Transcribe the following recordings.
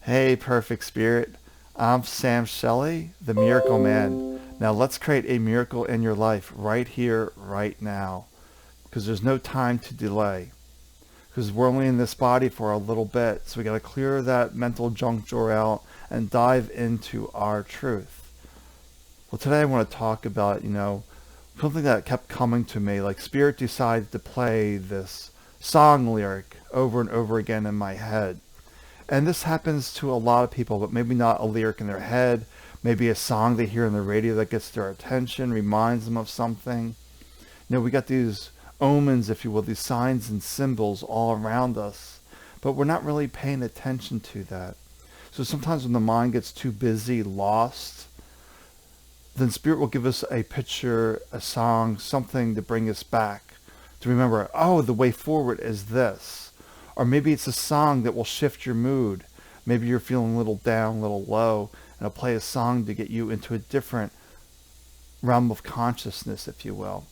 Hey, perfect spirit. I'm Sam Shelley, the Miracle Man. Now let's create a miracle in your life right here, right now. Because there's no time to delay. Because we're only in this body for a little bit. So we got to clear that mental junk drawer out and dive into our truth. Well, today I want to talk about, something that kept coming to me. Like Spirit decided to play this song lyric over and over again in my head. And this happens to a lot of people, but maybe not a lyric in their head, maybe a song they hear on the radio that gets their attention, reminds them of something. We got these omens, if you will, these signs and symbols all around us, but we're not really paying attention to that. So sometimes when the mind gets too busy, lost, then Spirit will give us a picture, a song, something to bring us back, to remember, oh, the way forward is this. Or maybe it's a song that will shift your mood. Maybe you're feeling a little down, a little low, and I'll play a song to get you into a different realm of consciousness, if you will.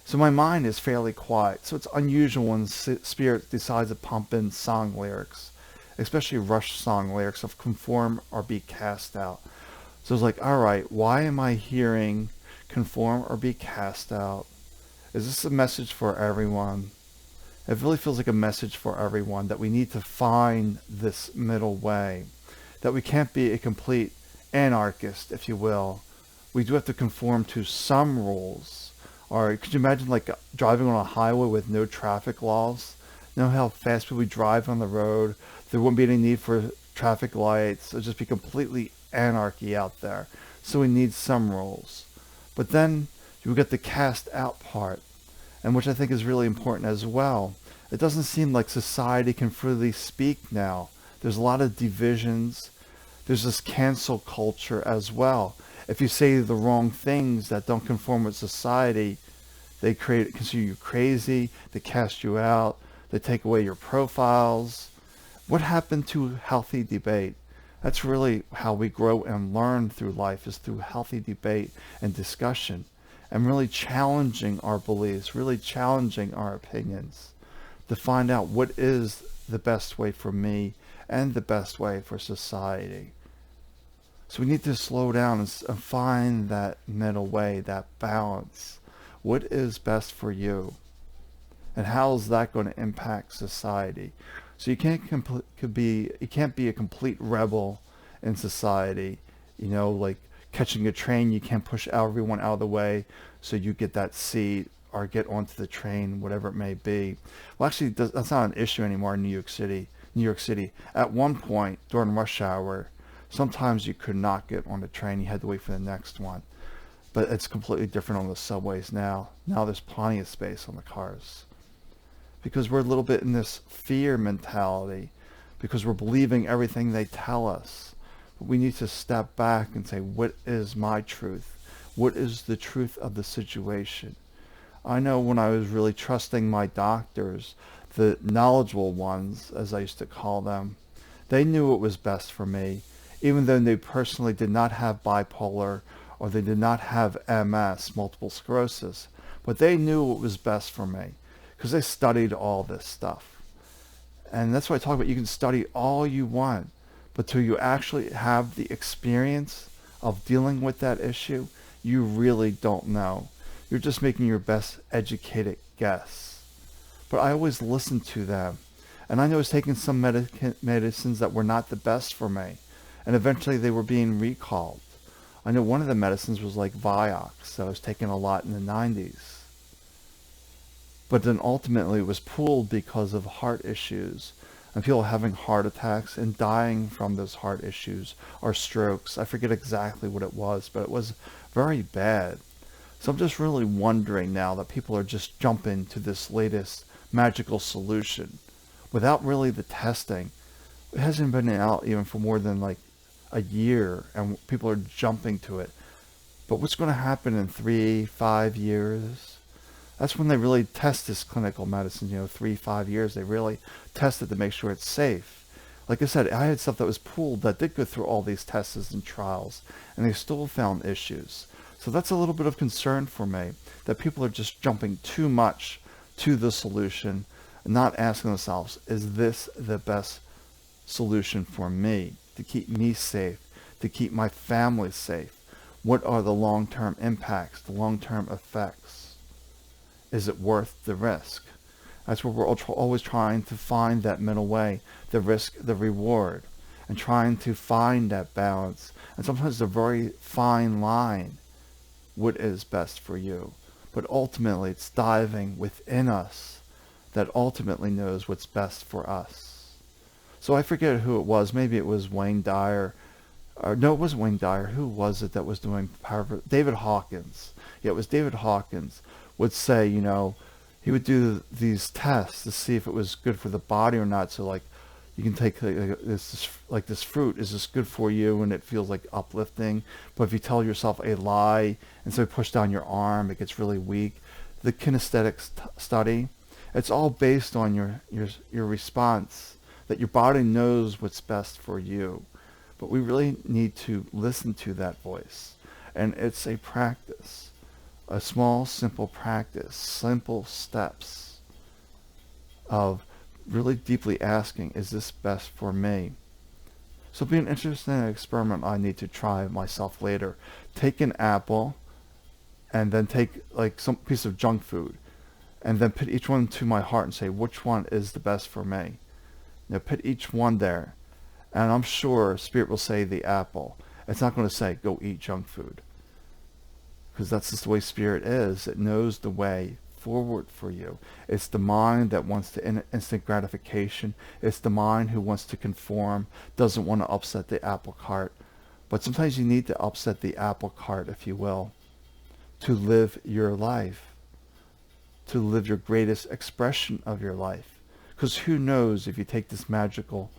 So my mind is fairly quiet, so it's unusual when Spirit decides to pump in song lyrics, especially rush song lyrics of conform or be cast out. So it's like, all right, why am I hearing conform or be cast out? Is this a message for everyone? It really feels like a message for everyone that we need to find this middle way, that we can't be a complete anarchist, if you will. We do have to conform to some rules. Or could you imagine like driving on a highway with no traffic laws? You know how fast people drive on the road? There wouldn't be any need for traffic lights. It would just be completely anarchy out there. So we need some rules. But then you get the cast out part, and which I think is really important as well. It doesn't seem like society can freely speak now. There's a lot of divisions. There's this cancel culture as well. If you say the wrong things that don't conform with society, they consider you crazy, they cast you out, they take away your profiles. What happened to healthy debate? That's really how we grow and learn through life, is through healthy debate and discussion, and really challenging our beliefs, really challenging our opinions to find out what is the best way for me and the best way for society. So we need to slow down and find that middle way, that balance. What is best for you? And how is that going to impact society? So you can't be a complete rebel in society, like catching a train, you can't push everyone out of the way so you get that seat or get onto the train, whatever it may be. Well, actually, that's not an issue anymore in New York City. At one point during rush hour, sometimes you could not get on the train. You had to wait for the next one. But it's completely different on the subways now. Now there's plenty of space on the cars. Because we're a little bit in this fear mentality, because we're believing everything they tell us. But we need to step back and say, what is my truth? What is the truth of the situation? I know when I was really trusting my doctors, the knowledgeable ones, as I used to call them, they knew what was best for me, even though they personally did not have bipolar or they did not have MS, multiple sclerosis. But they knew what was best for me because they studied all this stuff. And that's why I talk about, you can study all you want, but till you actually have the experience of dealing with that issue, you really don't know. You're just making your best educated guess. But I always listened to them. And I know I was taking some medicines that were not the best for me. And eventually they were being recalled. I know one of the medicines was like Vioxx that I was taking a lot in the 90s. But then ultimately it was pulled because of heart issues. And people having heart attacks and dying from those heart issues or strokes. I forget exactly what it was, but it was very bad. So I'm just really wondering now that people are just jumping to this latest magical solution without really the testing. It hasn't been out even for more than like a year, and people are jumping to it. But what's going to happen in 3-5 years? That's when they really test this clinical medicine, 3-5 years. They really test it to make sure it's safe. Like I said, I had stuff that was pooled that did go through all these tests and trials, and they still found issues. So that's a little bit of concern for me, that people are just jumping too much to the solution and not asking themselves, is this the best solution for me, to keep me safe, to keep my family safe? What are the long-term impacts, the long-term effects? Is it worth the risk? That's where we're always trying to find that middle way, the risk, the reward, and trying to find that balance. And sometimes a very fine line, what is best for you. But ultimately, it's diving within us that ultimately knows what's best for us. So I forget who it was. Maybe it was Wayne Dyer. Or no, it wasn't Wayne Dyer. Who was it that was doing power? David Hawkins. Yeah, it was David Hawkins would say, he would do these tests to see if it was good for the body or not. So like, you can take this fruit. Is this good for you? And it feels like uplifting. But if you tell yourself a lie and so you push down your arm, it gets really weak. The kinesthetic study, it's all based on your response, that your body knows what's best for you. But we really need to listen to that voice. And it's a practice, a small, simple practice, simple steps of really deeply asking, is this best for me? So it'll be an interesting experiment I need to try myself later. Take an apple and then take like some piece of junk food and then put each one to my heart and say, which one is the best for me? Put each one there. And I'm sure Spirit will say the apple. It's not going to say, go eat junk food. Because that's just the way Spirit is. It knows the way forward for you. It's the mind that wants to instant gratification. It's the mind who wants to conform, doesn't want to upset the apple cart. But sometimes you need to upset the apple cart, if you will, to live your life, to live your greatest expression of your life. Because who knows if you take this magical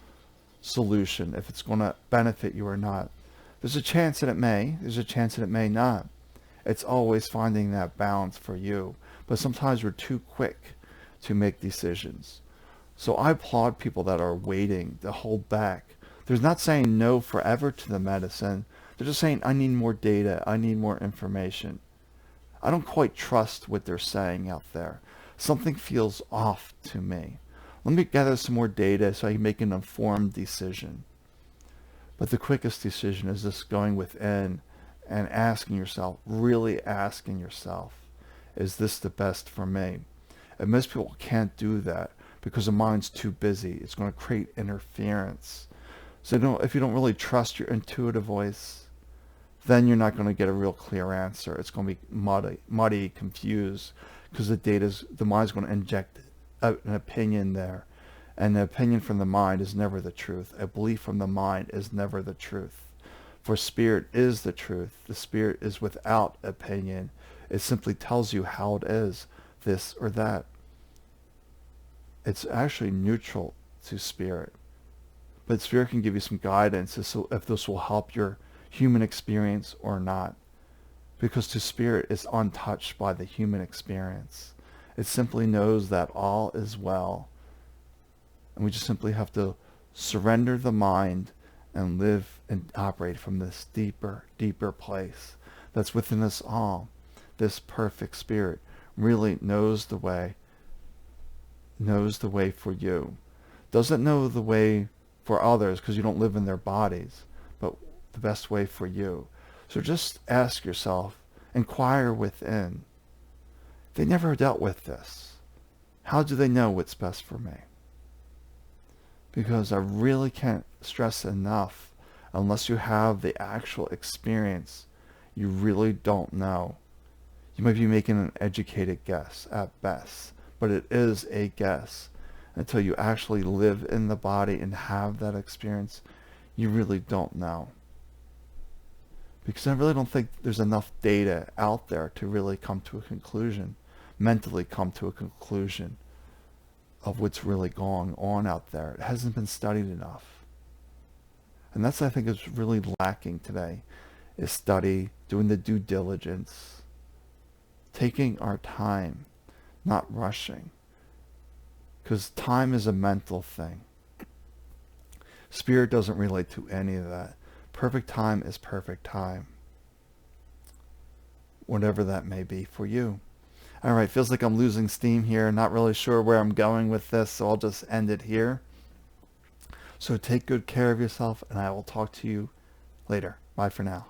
solution, if it's going to benefit you or not. There's a chance that it may. There's a chance that it may not. It's always finding that balance for you. But sometimes we're too quick to make decisions. So I applaud people that are waiting, to hold back. They're not saying no forever to the medicine. They're just saying, I need more data. I need more information. I don't quite trust what they're saying out there. Something feels off to me. Let me gather some more data so I can make an informed decision. But the quickest decision is just going within and asking yourself, really asking yourself, is this the best for me? And most people can't do that because the mind's too busy. It's going to create interference. So if you don't really trust your intuitive voice, then you're not going to get a real clear answer. It's going to be muddy, confused, because the mind's going to inject an opinion there. And the opinion from the mind is never the truth. A belief from the mind is never the truth. For Spirit is the truth. The Spirit is without opinion. It simply tells you how it is, this or that. It's actually neutral to Spirit. But Spirit can give you some guidance as to if this will help your human experience or not. Because to Spirit is untouched by the human experience. It simply knows that all is well. And we just simply have to surrender the mind and live and operate from this deeper, deeper place that's within us all. This perfect Spirit really knows the way for you. Doesn't know the way for others because you don't live in their bodies, but the best way for you. So just ask yourself, inquire within. They never dealt with this. How do they know what's best for me? Because I really can't stress enough, unless you have the actual experience, you really don't know. You might be making an educated guess at best, but it is a guess. Until you actually live in the body and have that experience, you really don't know. Because I really don't think there's enough data out there to really come to a conclusion, mentally come to a conclusion of what's really going on out there. It hasn't been studied enough. And that's, I think, is really lacking today, is study, doing the due diligence, taking our time, not rushing. Because time is a mental thing. Spirit doesn't relate to any of that. Perfect time is perfect time. Whatever that may be for you. All right, feels like I'm losing steam here. Not really sure where I'm going with this, so I'll just end it here. So take good care of yourself, and I will talk to you later. Bye for now.